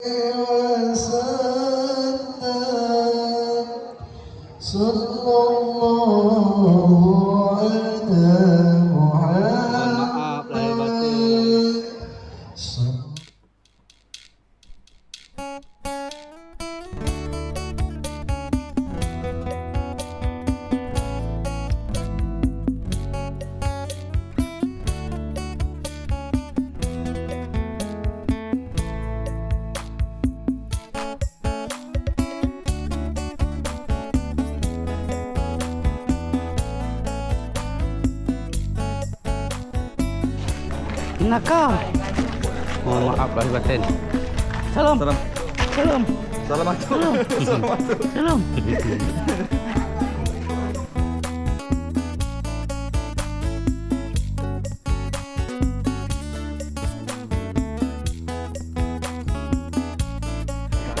maaf lahir batin. Nakal. Mohon maaf lahir batin. Salam. Salam. Salam. Salam. Salam.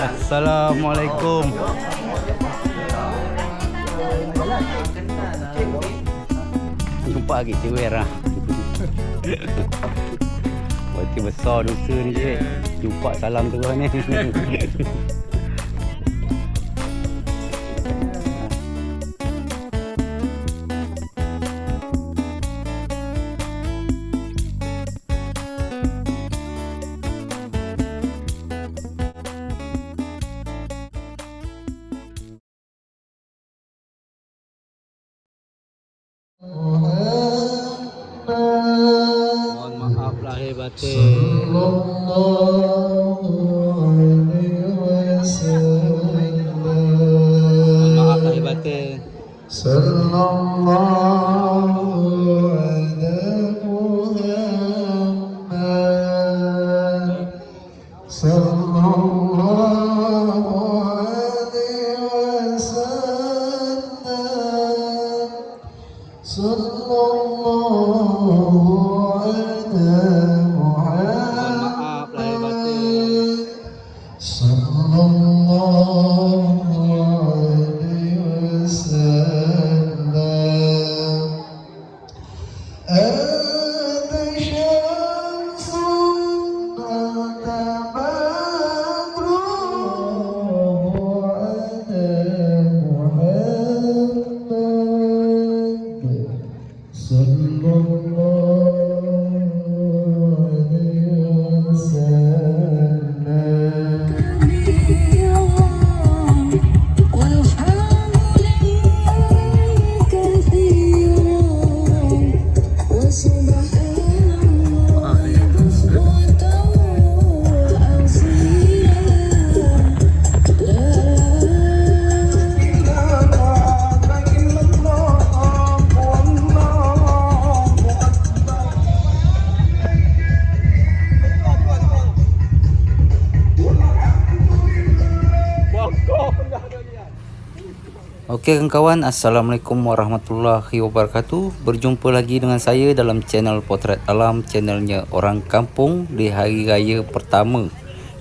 Assalamualaikum. Jumpa lagi cewek lah. Berarti besar dosa ni je. Jumpa salam terus ni. Mohon maaf lahir batin. Mohon maaf lahir batin. Mohon maaf lahir batin. Okey kawan-kawan, Assalamualaikum warahmatullahi wabarakatuh. Berjumpa lagi dengan saya dalam channel Potret Alam, channelnya orang kampung di hari raya pertama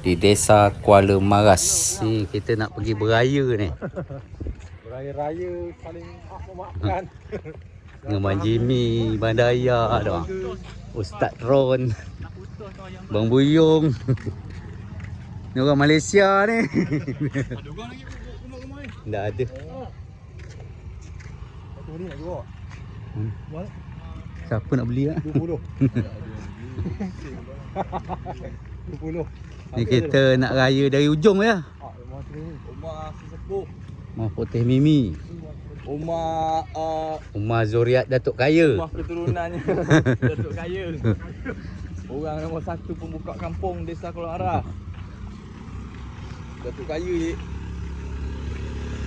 di Desa Kuala Maras. Ni kita nak pergi beraya ni. Beraya-raya saling memaafkan. Dengan Bang Jimmy, Bang Daya dah. Ustaz Ron, Bang Buyung. Ni orang Malaysia ni. Ada orang lagi rumah-rumah ni. Tak ada. Satu ni nak jual. Jual Siapa nak beli lah? 20. 20. Ni kita nak raya dari ujung ya. Rumah tu ni. Rumah sesepuh. Rumah Putih Mimi. Rumah Zuriat Datuk Kaya. Rumah keturunannya Datuk Kaya. Orang nombor 1 pembuka kampung Desa Kuala Maras. Datuk Kaya je.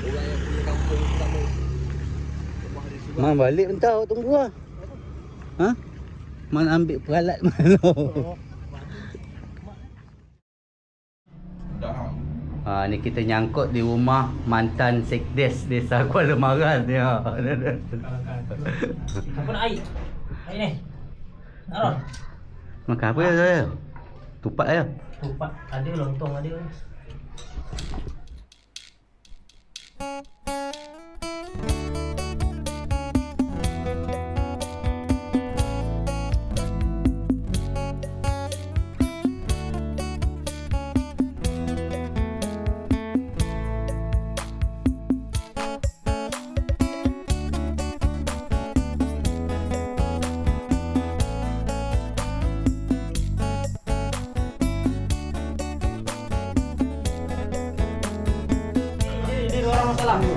Orang yang punya kampung pertama. Rumah dia Subang. Man balik bentar, tunggu lah. Ha? Man ambil peralat mana? Ha, ni kita nyangkut di rumah mantan Sekdes Desa Kuala Maras ni. Ha. Apa nak air? Air ni. Naron. Makan apa ya saya? Tupat ya? Tupat ada, lontong ada.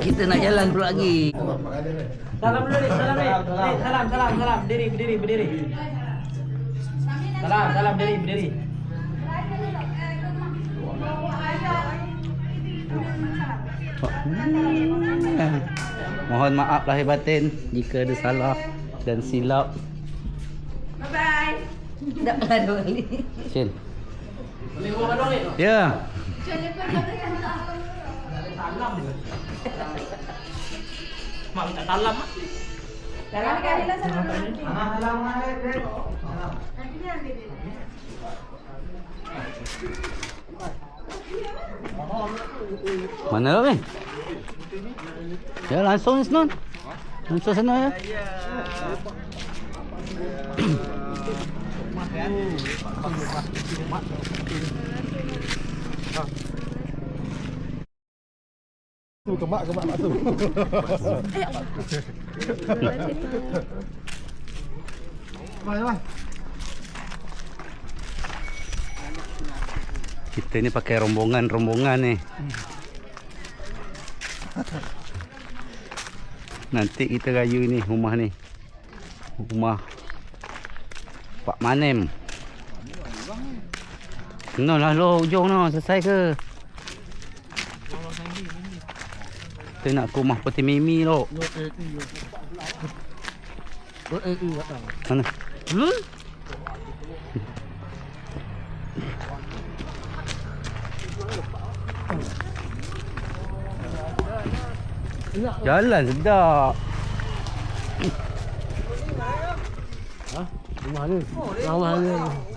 Kita nak jalan pula lagi. Salam dulu nih, salam nih. Salam. Berdiri. Salam, berdiri. Mohon maaf lahir batin jika ada salah dan silap. Bye-bye. Tak pernah dua kali. Cin. Boleh bawa dong ni. Ya. Mak minta salam ah. Salam kali lah sama. Mana lo ni? Ya langsung ni Senon. Langsung sana ya. Kebak mak tu. Mai. Kita ni pakai rombongan ni. Nanti kita raya ni rumah ni. Rumah Pak Manem. Kenal lah lo ujung no, selesai ke? Kita nak ke rumah Peti Mimi lo. Mana? Jalan sedap. Rumah ni.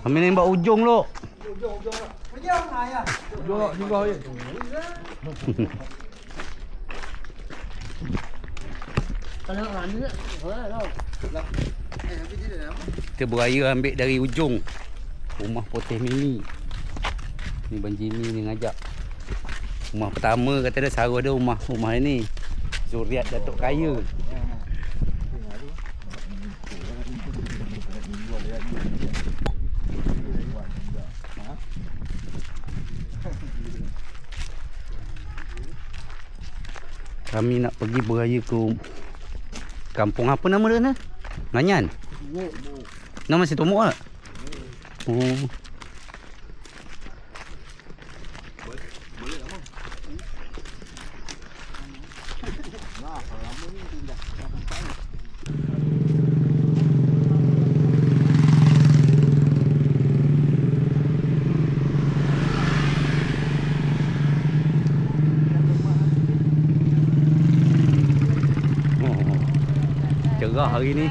Kami nembak ujung lo. Jolok juga je. Kita beraya ambil dari ujung rumah Putih Mimi. Ni Bang Jimmy ni ngajak. Rumah pertama kata dia Sarah ada rumah ni. Zuriat Datuk Kaya. Kami nak pergi beraya ke kampung apa nama dia ni? Nganyan? Nama situ Mok tak? Oh. Cerah hari ni.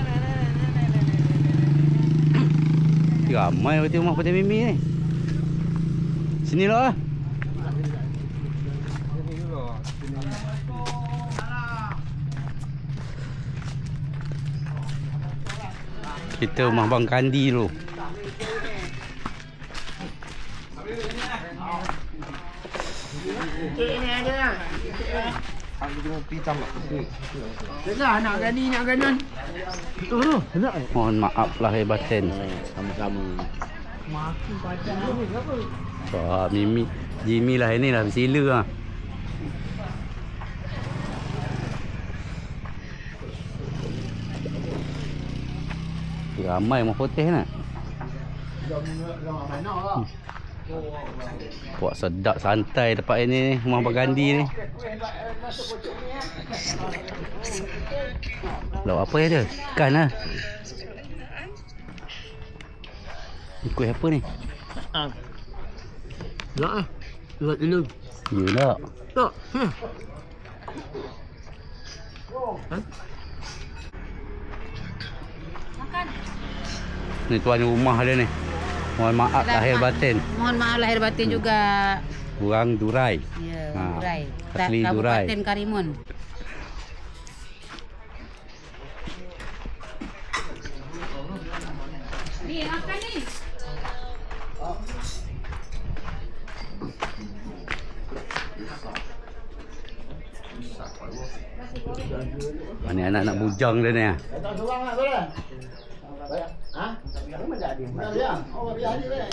Ramai betul rumah Putih Mimi ni. Sini lah. Kita rumah Bang Kandi dulu. Ini ada lah. Aku tengok pitam tak. Dah nak ganan. Tu. Enak. Mohon maaf lahir batin. Sama-sama. Makin pacar ni apa? Wah, Mimi, Jimmy lah ini lah bersila lah. Ramai rumah putih nak. Buat sedap santai tempat ini rumah Bagandi ni. Lauk apa ya dia? Ikan lah. Ni kuih apa ni? Nak ah. Buat dulu. Yelah. Tak. Ni tuan rumah dia ni. Mohon maaf lahir batin. Mohon maaf lahir batin juga. Kurang Durai. Ya, Ha, Durai. asli Durai. Kabupaten Karimun. Ni makan ni. Ni anak-anak bujang dia ni. Tak seorang nak boleh. Ha? Mana dia? Oh, biar dia.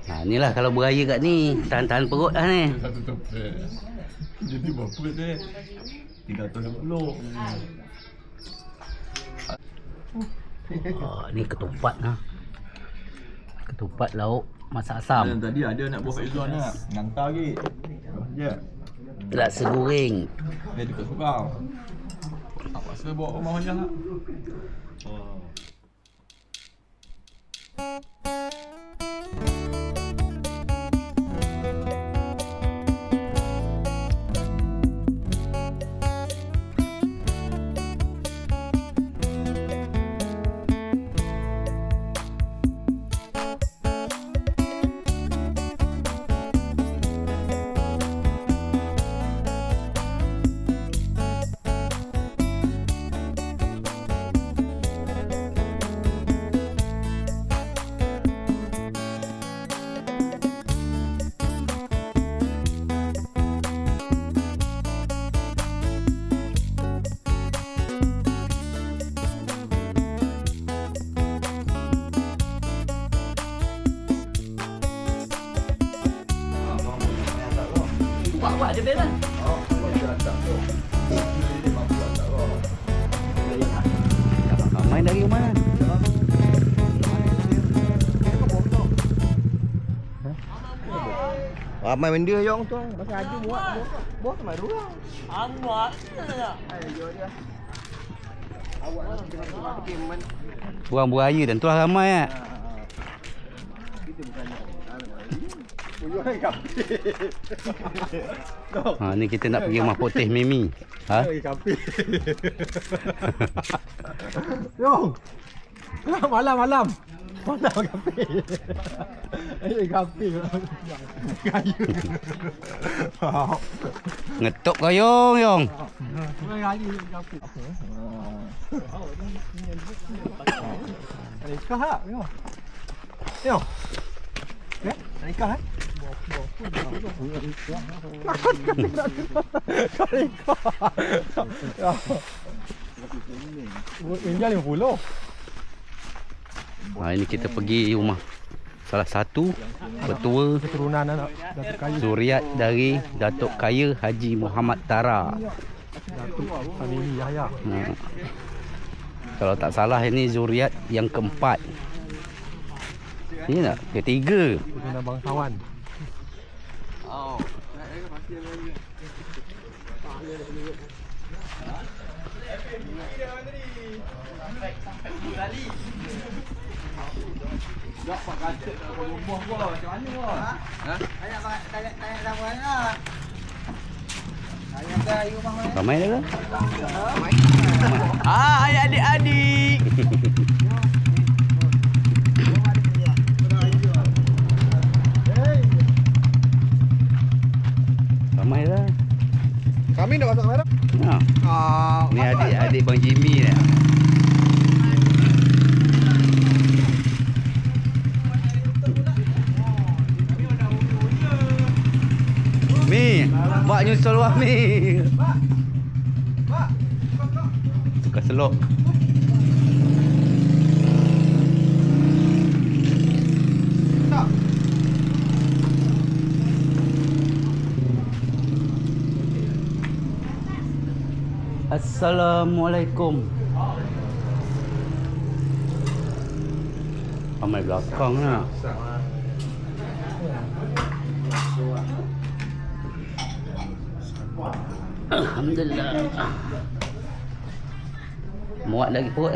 Ha, inilah kalau beraya kat ni, tahan-tahan perut lah ni. Jadi berapa ni? 360. Oh, ni ketupat lah. Ketupat lauk masak asam. Tadi ada nak buat Faizon nak hantar lagi. Ya. Laksa goreng. Dia dekat Surau. Tak pasal bawa rumah je lah. Buat dia bela. Main dari mana? Ramai benda yang tu. Masa ada buat sama dua. Anwar. Buang buaya dan tu lah ramai ah. Ha, ni kita nak pergi rumah Poteh Mimi. Ha? Yong. Malam. Malam kafe. Kafe. Kayu. Ngetuk kau Yong. Kayu kafe. Nikah tak? Yong. Ya? Nikah eh? Ringgit 50. Ha, ini kita pergi rumah salah satu ketua Keturunan anak Datuk Kayu. zuriat dari Datuk Kaya Haji Muhammad Tara. Datuk Famili Yahya. Ha. Kalau tak salah ini zuriat yang keempat. Ini tak? Ketiga. Keturunan bangsawan. Ramai dah ke? Hai adik-adik. Ramai dah. Kami dah masuk kamera. Ha. Ni adik-adik Bang Jimmy ni. Mi, buat nyusul wah Mi. Suka selok. Assalamualaikum. Ramai belakang lah. Alhamdulillah. Muat lagi perut.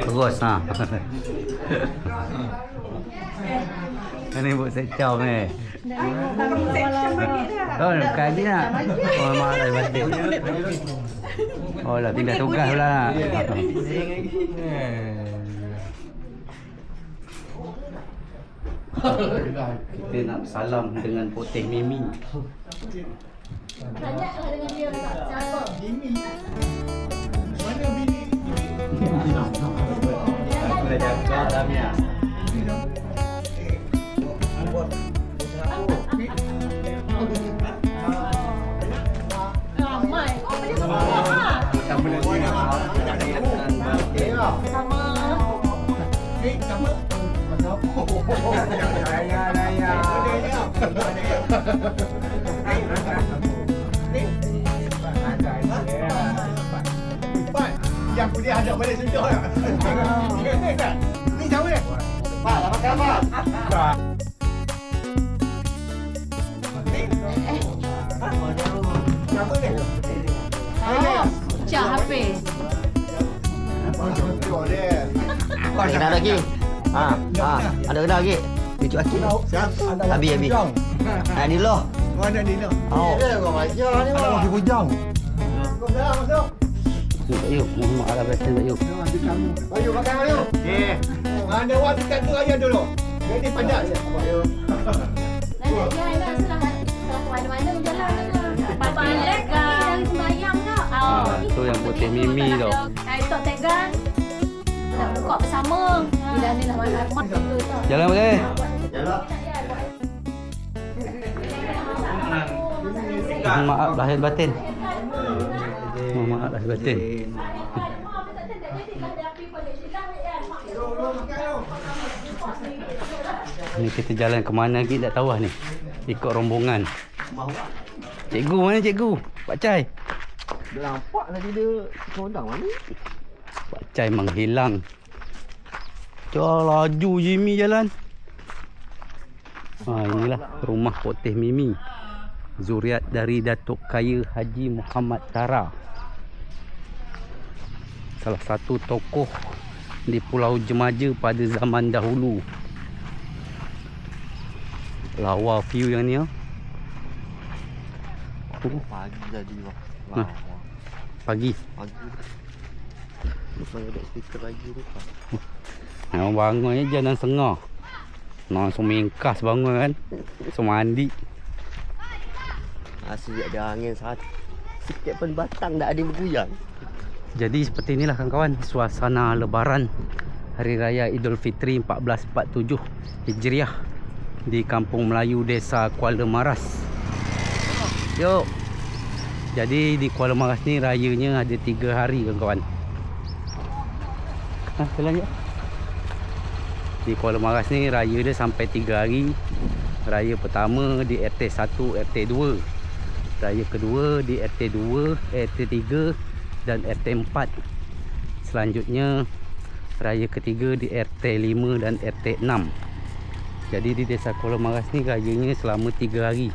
Terus ha. Ini buat secau ni. Oh, kaji nak. Oh, malah batik. Oh, lah pindah tugas pula. Kita nak salam dengan Poteh Mimi. Tanyalah dengan dia siapa. Boleh jaga dalamnya. Ramai. Oh, dia sama. Yang dia ajak balik sentuh tak? Ni siapa ni? Pak, apa khabar? Siapa ni? Oh, Cak Hafiz. Ada lagi. Ada lagi. Cucuk aki. Abi. Ni loh. Mana ni nak? Oh. Kau ajar ni mah. Pergi bujang. Kau dah masuk. Tak yuk, Muhammad Arab Batin tak yuk. Ayo makan ayo. Okey. Mana waktu kat tu ayah dulu. Jadi padat. Ayo. Nak jalan dah setelah mana-mana berjalan dah. Balik dari sembahyang dah. Tu yang putih Mimi tu. Tok Tegan. Nak buka bersama. Bila ni lah makan tu. Jalan boleh. Maaf lahir batin. Maaf lahir batin. Ni kita jalan ke mana lagi tak tahu lah ni. Ikut rombongan. Cikgu mana cikgu? Pak Cai. Dia nampak tadi dia condang mana? Pak Cai menghilang. Cak laju Jimmy jalan. Inilah rumah putih Mimi. Zuriat dari Datuk Kaya Haji Muhammad Tara. Salah satu tokoh di Pulau Jemaja pada zaman dahulu. Lawa view yang ni. Pagi tadi bang. Nah. Pagi. Bukan ada speaker lagi tu. Nak bangun je jangan sengah. Nak langsung mingkas bangun kan. So mandi. Asyik ada angin saat sikit pun batang tak ada bergoyang. Jadi seperti inilah kawan-kawan suasana lebaran Hari Raya Idul Fitri 1447 Hijriah di Kampung Melayu Desa Kuala Maras. Yuk. Jadi di Kuala Maras ni rayanya ada 3 hari kawan-kawan. Jalan je. Di Kuala Maras ni raya dia sampai 3 hari. Raya pertama di RT 1, RT 2. Raya kedua di RT 2, RT 3 dan RT 4. Selanjutnya raya ketiga di RT 5 dan RT 6. Jadi di Desa Kuala Maras ni rayanya selama 3 hari.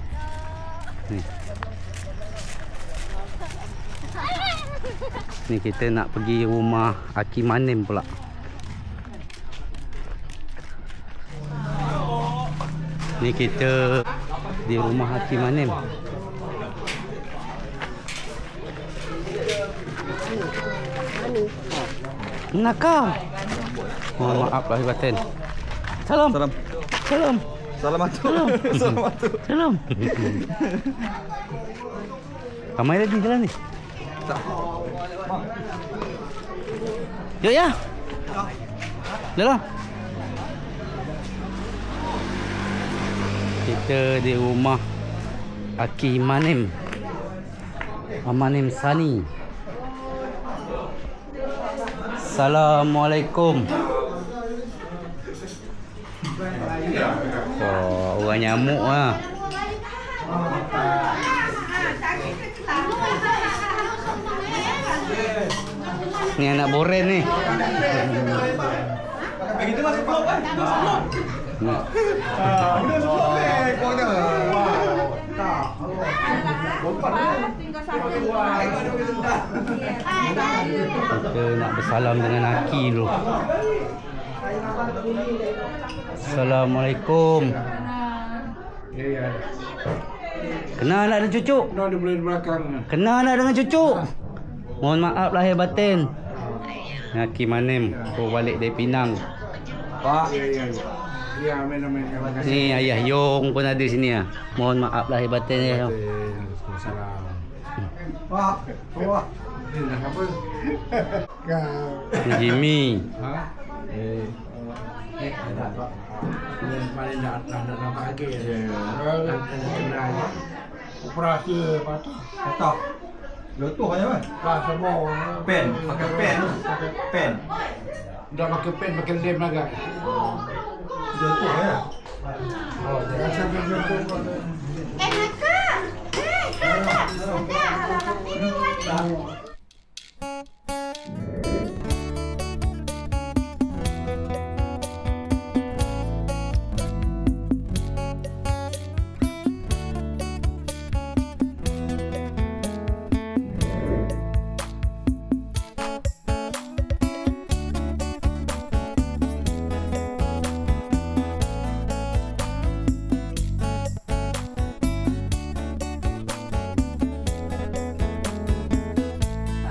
Ni kita nak pergi rumah Aki Manim pula. Ni kita di rumah Aki Manim. Nakal. Mohon maaf lahir batin. Salam. Salam. Salam. Salam. Salam. Ramai lagi jalan ni. Yuk ya. Jalan. Kita di rumah Aki Manim. Manim Sani. Assalamualaikum. Oh, orang nyamuk lah. Ni anak boren ni. Begitu masuk blok kan? Kita nak bersalam dengan Aki dulu. Assalamualaikum. Kenal nak dengan cucu? Dah ada boleh di belakang. Kenal nak dengan cucu? Mohon maaf lahir batin. Aki Manim baru balik dari Pinang. Pak. Ya, amin. Ni ayah Yong pun ada sini ah. Mohon maaf lahir batin ya. Waalaikumsalam. Wah, wah. Ini nak apa? Kau. Jimmy. Ha? Paling nak pagi je. Operasi patah. Letup aja kan? Lah semua. Pen, pakai pen. Pen. Dah pakai pen, pakai lem agak. Letup ya. Oh, rasa letup.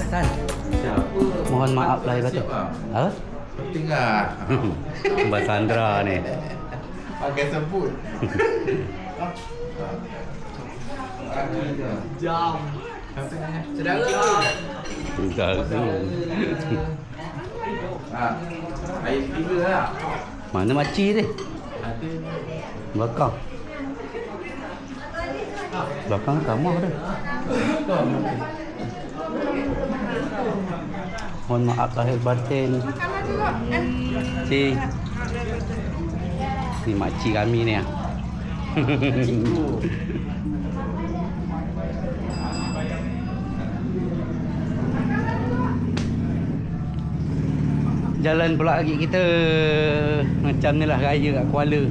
Hasan. Mohon maaf lahir batin. Ha? Tinggal. Mbak Sandra ni. Pakai sebut. Jam. Saudara. Air tiga lah. Mana makcik ni? Belakang. Belakang kamar dia. Mohon maaf lahir batin. Cik. Ni makcik kami ni ah. Jalan pula lagi kita. Macam ni lah raya kat Kuala.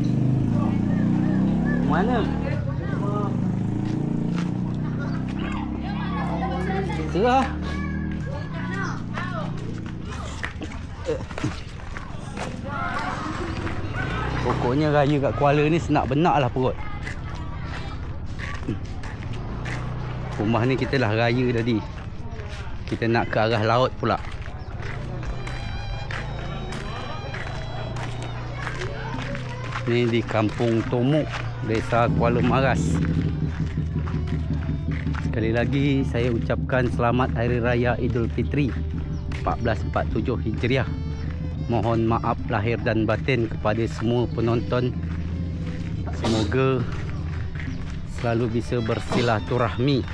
Mana? Serah. Pokoknya raya kat Kuala ni senak benak lah perut. Rumah ni kita lah raya tadi. Kita nak ke arah laut pula. Ni di Kampung Tomuk, Desa Kuala Maras. Sekali lagi saya ucapkan selamat Hari Raya Idul Fitri 1447 Hijriah. Mohon maaf lahir dan batin kepada semua penonton. Semoga selalu bisa bersilaturahmi.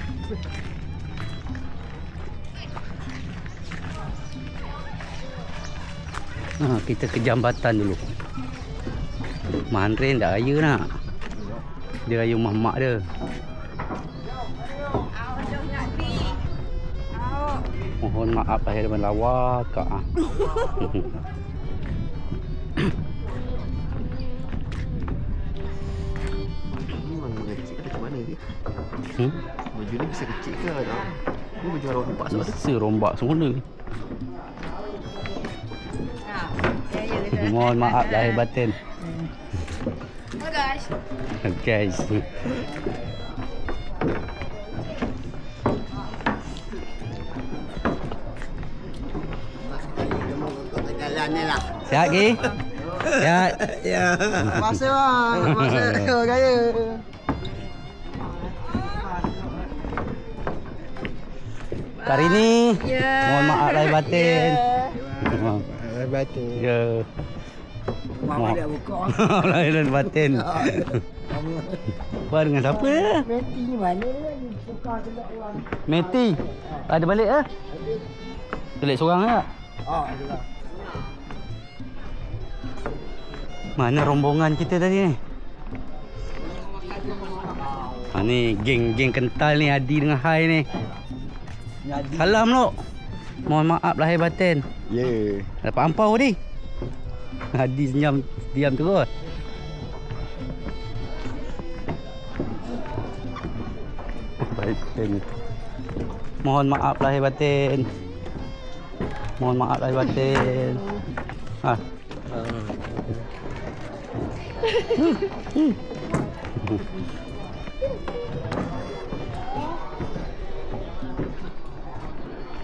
Kita ke jambatan dulu. Mandarin dah raya nak. Dia raya rumah mak dia. Mohon maaf lahir dan lawa kak. Mengecil ke mana ni? Hmm? Baju ni bisa kecil ke tak? Ni baju rombak semua. Bisa rombak semula. Mohon maaf lahir batin. Oh guys. Guys. Jalan ni lah. Sihat ke? Sihat. Ya. Masa bang. Masa gaya. Kak Rini. Ya. Mohon maaf lahir batin. Batu. Ya. Mama dia buka. Lahir dan batin. Buat dengan siapa? Meti ni mana ni? Suka juga orang. Meti. Ada balik ah? Balik seorang tak? Ah, itulah. Mana rombongan kita tadi ni? Ni geng-geng kental ni, Adi dengan Hai ni. Salam lo. Mohon maaf lahir batin. Ya. Dapat ampau ni. Adi senyum diam terus. Batin. Mohon maaf lahir batin. Mohon maaf lahir batin. Ha.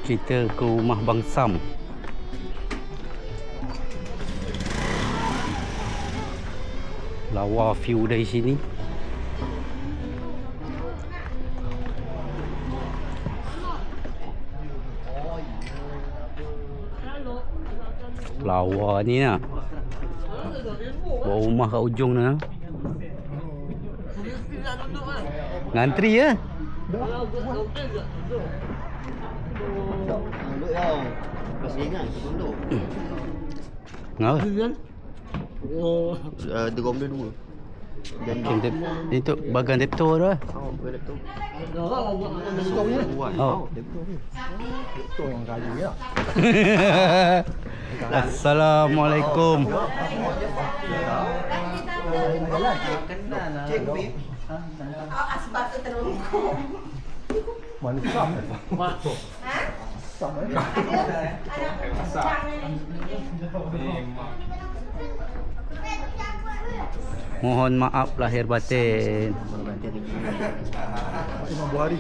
Kita ke rumah Bang Sam. Lawa view dari sini. Lawa ni nak. Bawa rumah kat ujung ni. Ngantri ya? Duduk tau. Masih ingat duduk. Ngapa? Derong dia dua. Dan Itu bagan laptop tu. boleh tu. Oh. Betul yang kayu ya. Assalamualaikum. Mana sam? Mohon maaf lahir batin. 50 hari.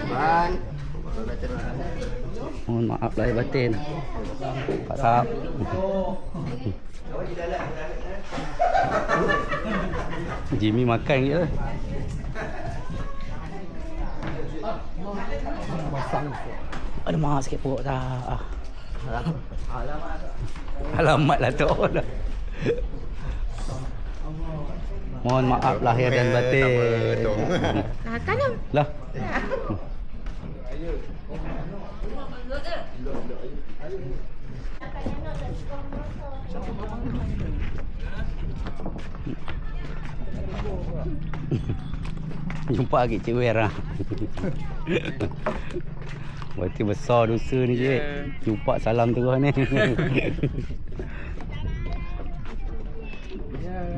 Bang. Mohon maaf lahir batin. Pak Sahab. Jimmy makan je. Ada mahal sikit perut tak. Alamat lah tu. Mohon maaf lahir dan batin. Lah. Jumpa lagi Cik Wer lah. Berarti besar dosa ni Cik. Jumpa salam terus ni.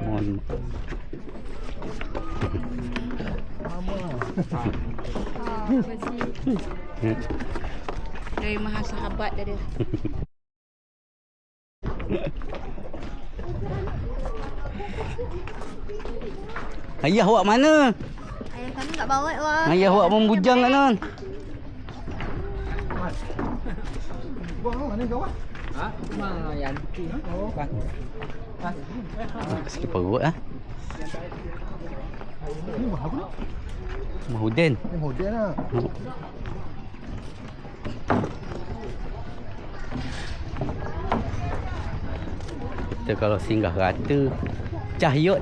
Mohon Dari mahal sahabat dia. Ayah awak mana? Ayah kami kat bawah wah. Ayah awak membujang kat non. Buang mana kawan? Sikit perut ah. Ni mahal apa? Mahuden. Ni model lah. Kita kalau singgah rata cahyut.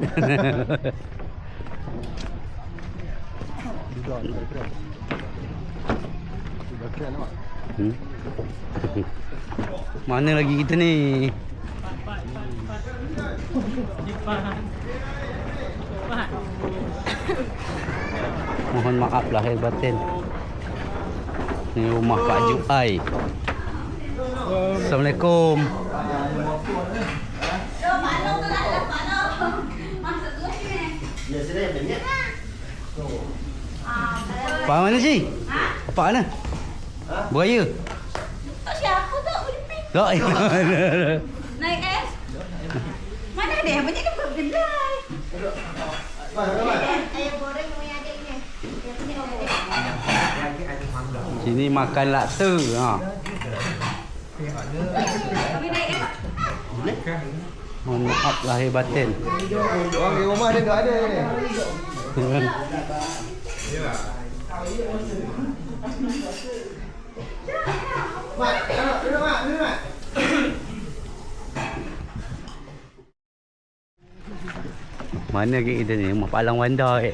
Mana lagi kita ni? Mohon maaf lahir batin. Ni rumah Pak Juai. Assalamualaikum. Pak mana sih? Pak mana? Beraya? Tak siapa tak boleh pergi. Tak. Naik es. Mana ada yang banyak kan berkedai. Ayam goreng yang ada ini. Sini makan laksa. Ha. Mohon maaf lahir batin. Orang di rumah dia tak ada ni. Mak, duduk mak, duduk mak. Mana ke kita ni? Rumah Pak Lang Wanda ke?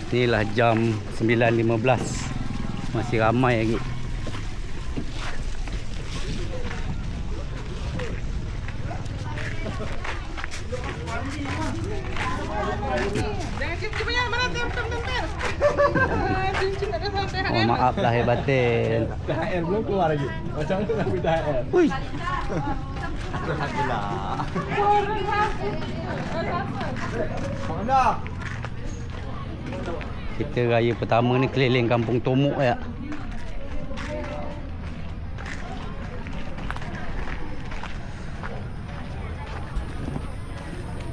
Inilah jam 9.15. Masih ramai lagi. Oh, maaf lahir batin. THR belum keluar lagi. Macam mana nak ambil THR? Hui. Mana? Kita raya pertama ni keliling Kampung Tomuk ya.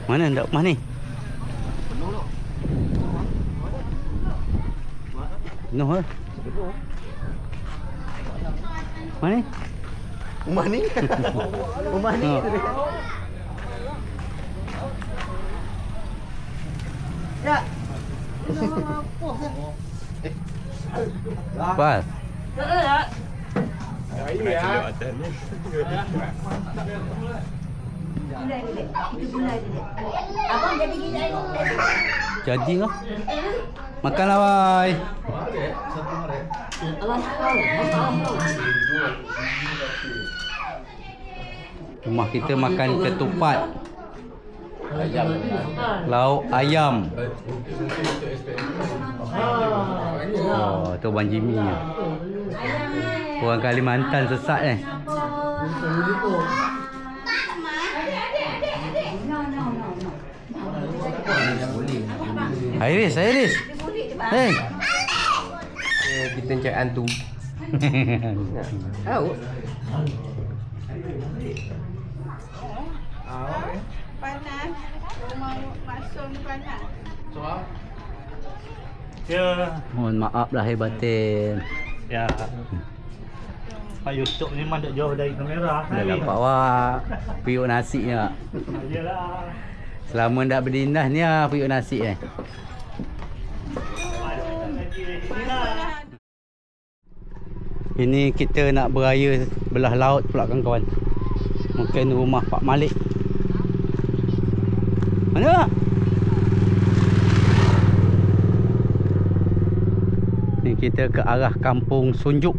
Mana ndak rumah ni? Penuh ke? Mana ni? Rumah ni. Rumah ni. Oh. Ya. Apa? Air ya. Abang jadi gini air. Jadilah. Makanlah, boy. Rumah kita makan ketupat. Lauk ayam. Oh, tu Abang Jimmy. Orang Kalimantan sesat Iris. Hey. Kita cari hantu. Tahu. Panas. Mau masuk panas. Ya, Mohon maaf lahir batin. ya. Pak YouTube ni memang tak jauh dari kamera. Dah dapat awak piuk nasi ya. Yalah. Selama tak berdindah ni piuk nasi Ini kita nak beraya belah laut pula kawan-kawan. Mungkin rumah Pak Malik. Mana? Ni kita ke arah Kampung Sunjuk.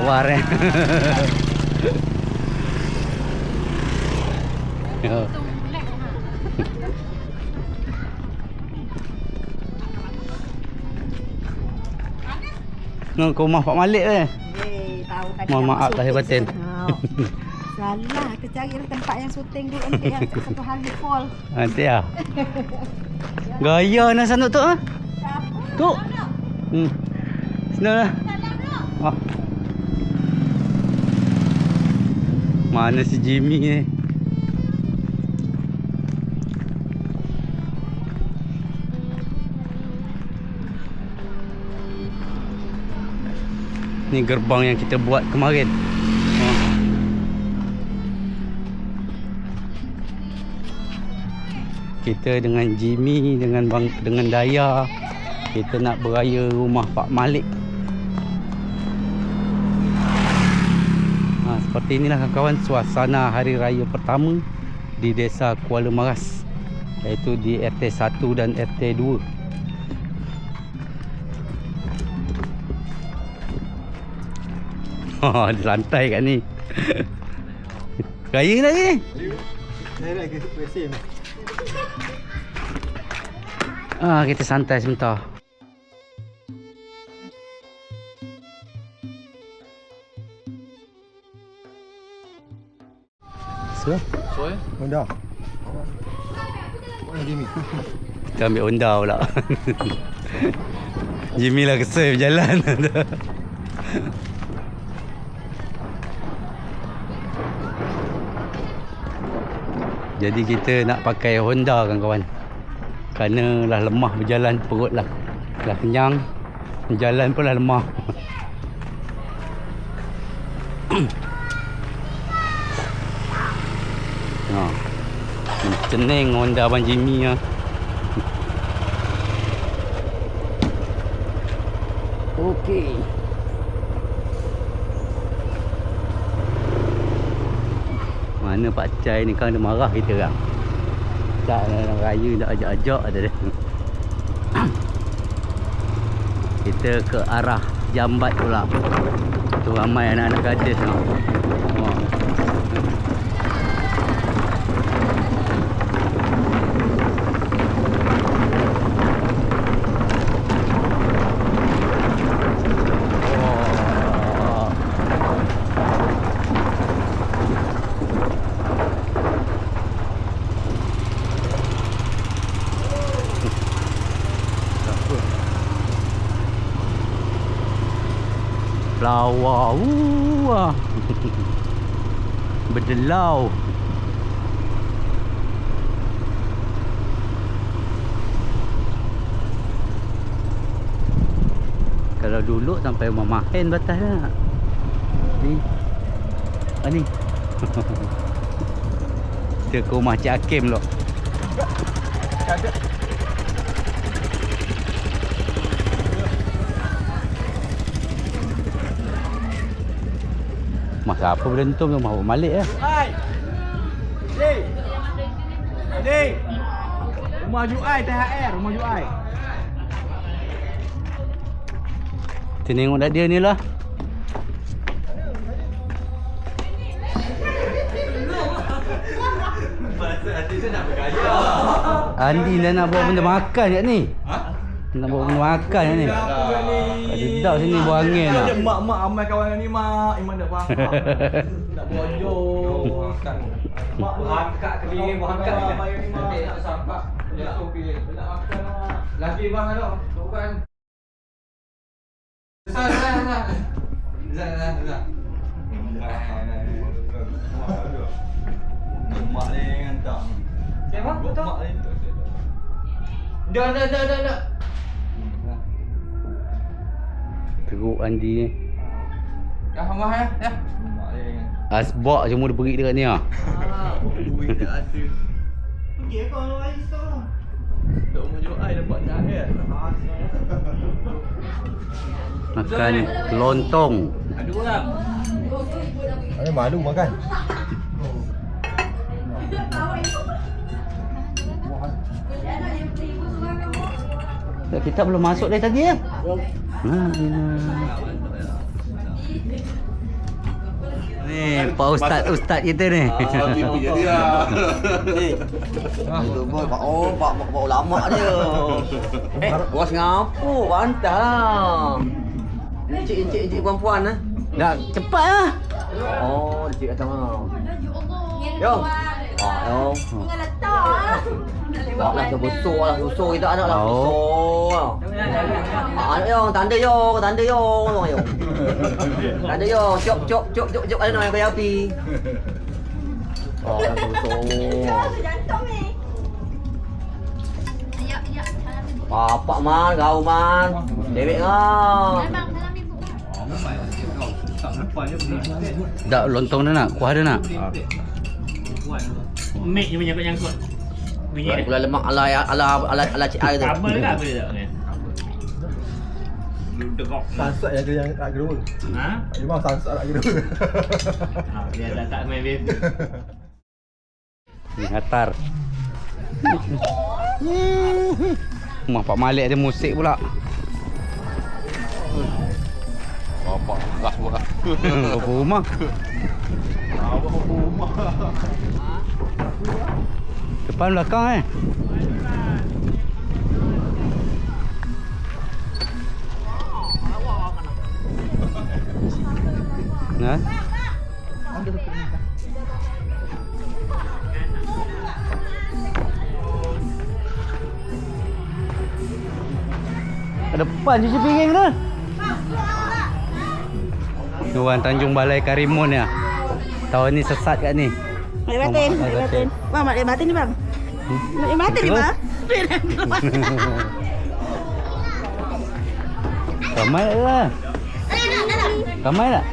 Awar Nak ke rumah Pak Malik Tahu tadi. Mohon maaf lahir batin. Salah, kita cari tempat yang syuting dulu nanti yang satu hari fall. Nanti Gaya nak sanuk tu Tu. Senang lah. Mana si Jimmy ni? Ni gerbang yang kita buat kemarin. Kita dengan Jimmy, dengan Daya, kita nak beraya rumah Pak Malik. Seperti inilah kawan-kawan suasana hari raya pertama di Desa Kuala Maras, iaitu di RT 1 dan RT 2. Ada lantai kat ni. Raya lagi. Saya nak ke resin. Kita santai sebentar. Honda. Mana Jimmy? Kita ambil Honda pula. Jimmy lah kesal berjalan. Jadi kita nak pakai Honda kawan-kawan. Kerana lah lemah berjalan, perut lah kenyang, jalan pun lah lemah. Cening Honda Abang Jimmy lah. Okey. Mana Pak Cai ni kan dia marah kita orang. Tak nak raya nak ajak-ajak ada dia. Kita ke arah Jambat pula. Tu ramai anak-anak gadis tau. Lawa berdelau. Kalau dulu sampai rumah Mahen batas lah. Ni. Ni. Kita ke rumah Cik Hakim lo. Masa apa berentum tu, Mahbub Malik ya. Hai. Ding. Ding. Rumah Juai THR, rumah Juai. Kita tengok dah dia ni lah. Andi dah nak bawa benda makan kat ni. Nak bawa benda makan kat ni. Sedap sini buang angin lah. Mak amai kawan ni mak. Iman nak faham. Nak bojong. Mak angkat keliling buang angkat. Mak ni mak nak sampak. Ya tu pilih. Nak makan mak. Lagi bang ada. Bukan. Zat. Mak ni hantar. Siapa? Mak ni. Dah. Teruk Andi ni. Dah hamah ya. Ya. Mak ni. Asbak semua dia pergi dekat ni ah. Duit tak ada. Pergi kau nak air sekarang. Tak mau jual air dapat THR. Makan lontong. Ada orang. Ada malu makan. Kita belum masuk dari tadi ya. Ni Pak Ustaz kita ni. Pak ulama dia. Gua Singapura bantah. Encik perempuan ah. Dah cepat ah. Oh, encik datang ah. Yo. Yo. Lah terbesar lah susu kita anak lah besar. Anak yo, tanda yo. Tanda yo, cop ada nak kaya api. Oh, lah besar. Bapak man, kau man. Dewek kau. Dak lontong dah nak, kuah dah nak. Mik je menyangkut-nyangkut. Bunyi dia. Gula lemak ala cik air tu. Kabel ke apa dia tak ni? Degok. Sansat yang nak gedua. Ha? Memang sansat nak gedua. Ha, dia tak main biasa. Ni hatar. Rumah Pak Malik ada musik pula. Bapak gas buka. Berapa rumah? Depan belakang Nah. Ke depan cuci piring tu. Orang Tanjung Balai Karimun ya. Tahun ni sesat kat ni. Mak Batin. Bang, Mak Batin ni bang. Mak Batin ni bang. Ramai tak lah? Ramai tak?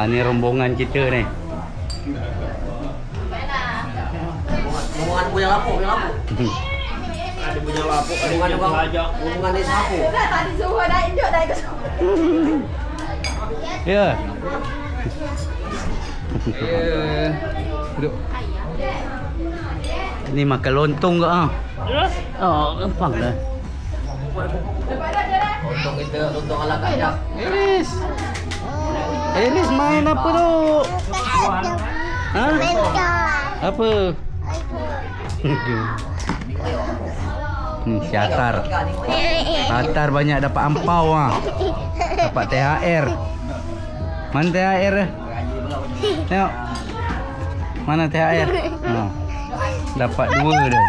Ni rombongan kita ni. Rombongan punya lapuk. Ada punya lapuk, ada Rombongan punya orang pelajak. rombongan desa aku. Tadi suruh dah induk dah ikut. Ya. Duduk. Ni makan lontong ke ah? Oh, gampang dah. Lontong ala kacang. Elis main apa tu? Ha? Apa? Ni si Atar. Atar banyak dapat ampau ah. Dapat THR. Mana THR? Tengok. Mana THR? Dapat 2 dah.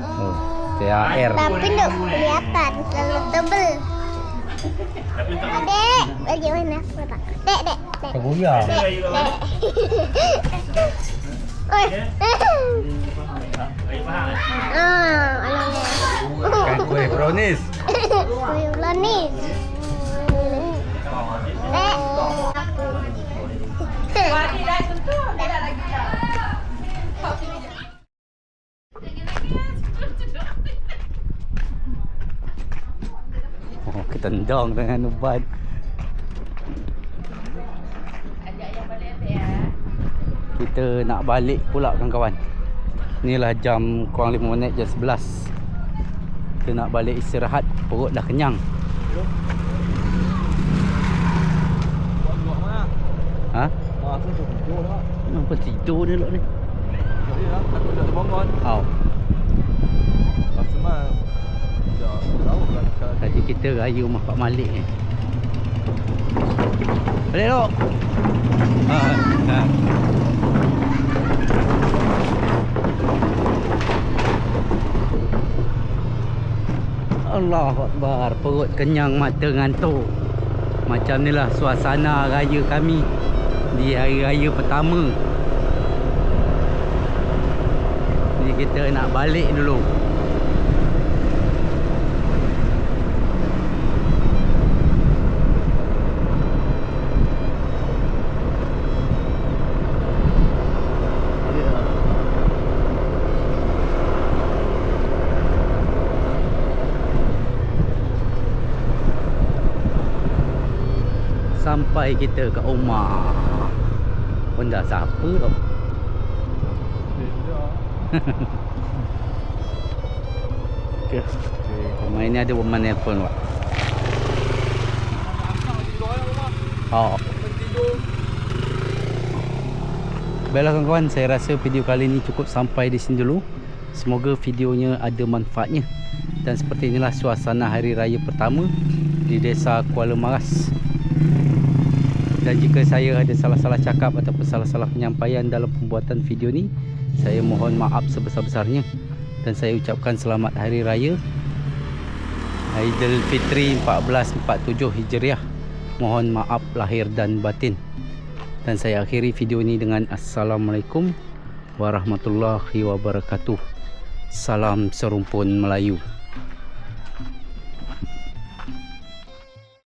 Oh. THR. Tapi tak kelihatan, terlalu tebel. Adek, bagaimana? Dek, dek, dek. Tergoyah. Dek, dek. Oi. Kan kue brownies. Kue brownies. Dek. Oh, ketendang dengan ubat. Kita nak balik pula kawan-kawan. Inilah jam kurang 5 minit, jam 11. Kita nak balik istirahat, perut dah kenyang. Ha? Aku tu tidur dah. Kenapa tidur dia lot ni? Jadi lah, takut dia terbangun. Oh, Customer dah tahu kan. tadi kita raya rumah Pak Malik ni. Balik dok. Ha. Allahu Akbar, perut kenyang, mata ngantuk. Macam ni lah suasana raya kami di hari raya pertama. Ni kita nak balik dulu. Sampai kita ke rumah. Benda siapa tu? Okay. Rumah ini ada woman nelfon Pak. Oh. Baiklah kawan-kawan, saya rasa video kali ini cukup sampai di sini dulu. Semoga videonya ada manfaatnya. Dan seperti inilah suasana hari raya pertama di desa Kuala Maras. Dan jika saya ada salah-salah cakap ataupun salah-salah penyampaian dalam pembuatan video ni, saya mohon maaf sebesar-besarnya. Dan saya ucapkan selamat Hari Raya Aidilfitri 1447 Hijriah. Mohon maaf lahir dan batin. Dan saya akhiri video ini dengan Assalamualaikum warahmatullahi wabarakatuh. Salam serumpun Melayu.